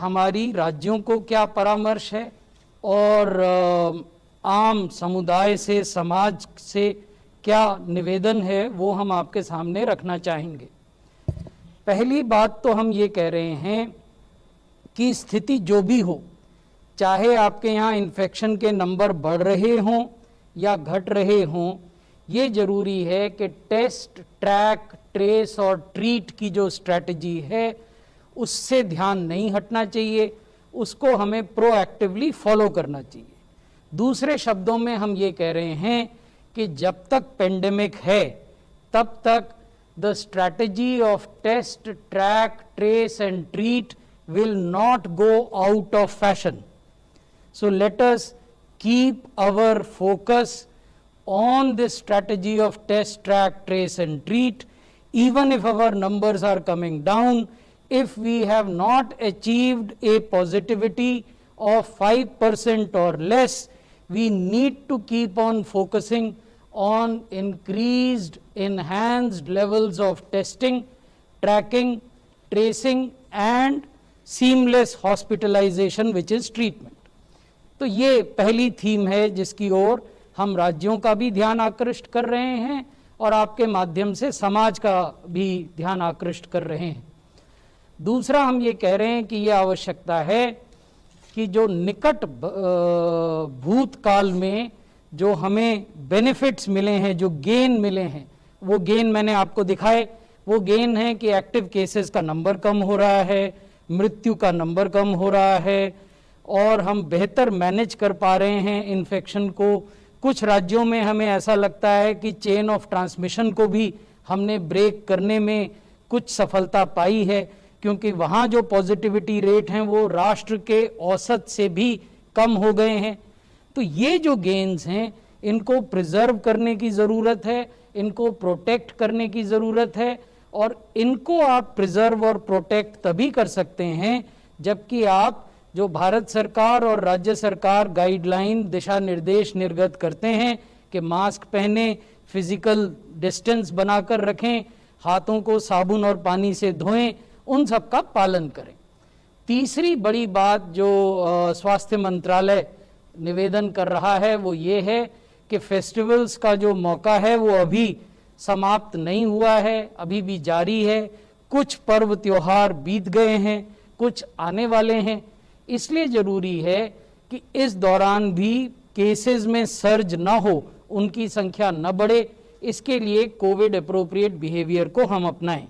हमारी राज्यों को क्या परामर्श है और आम समुदाय से, समाज से क्या निवेदन है, वो हम आपके सामने रखना चाहेंगे। पहली बात तो हम ये कह रहे हैं कि स्थिति जो भी हो, चाहे आपके यहाँ इन्फेक्शन के नंबर बढ़ रहे हों या घट रहे हों, ये जरूरी है कि टेस्ट, ट्रैक, ट्रेस और ट्रीट की जो स्ट्रैटेजी है उससे ध्यान नहीं हटना चाहिए, उसको हमें प्रोएक्टिवली फॉलो करना चाहिए। दूसरे शब्दों में हम ये कह रहे हैं कि जब तक पेंडेमिक है तब तक the strategy of test, track, trace and treat will not go out of fashion. So let us keep our focus on this strategy of test, track, trace and treat, even if our numbers are coming down. If we have not achieved a positivity of 5% or less, we need to keep on focusing on increased, enhanced levels of testing, tracking, tracing and seamless hospitalization which is treatment. तो ये पहली theme है जिसकी ओर हम राज्यों का भी ध्यान आकृष्ट कर रहे हैं और आपके माध्यम से समाज का भी ध्यान आकृष्ट कर रहे हैं। दूसरा हम ये कह रहे हैं कि ये आवश्यकता है कि जो निकट भूतकाल में जो हमें बेनिफिट्स मिले हैं, जो गेन मिले हैं, वो गेन मैंने आपको दिखाए। वो गेन है कि एक्टिव केसेस का नंबर कम हो रहा है, मृत्यु का नंबर कम हो रहा है और हम बेहतर मैनेज कर पा रहे हैं इन्फेक्शन को। कुछ राज्यों में हमें ऐसा लगता है कि चेन ऑफ ट्रांसमिशन को भी हमने ब्रेक करने में कुछ सफलता पाई है, क्योंकि वहाँ जो पॉजिटिविटी रेट हैं वो राष्ट्र के औसत से भी कम हो गए हैं। तो ये जो गेन्स हैं इनको प्रिजर्व करने की ज़रूरत है, इनको प्रोटेक्ट करने की ज़रूरत है और इनको आप प्रिजर्व और प्रोटेक्ट तभी कर सकते हैं जबकि आप जो भारत सरकार और राज्य सरकार गाइडलाइन, दिशा निर्देश निर्गत करते हैं कि मास्क पहने, फिजिकल डिस्टेंस बनाकर रखें, हाथों को साबुन और पानी से धोएं, उन सब का पालन करें। तीसरी बड़ी बात जो स्वास्थ्य मंत्रालय निवेदन कर रहा है वो ये है कि फेस्टिवल्स का जो मौका है वो अभी समाप्त नहीं हुआ है, अभी भी जारी है। कुछ पर्व त्योहार बीत गए हैं, कुछ आने वाले हैं, इसलिए जरूरी है कि इस दौरान भी केसेस में सर्ज ना हो, उनकी संख्या न बढ़े। इसके लिए कोविड अप्रोप्रिएट बिहेवियर को हम अपनाएं।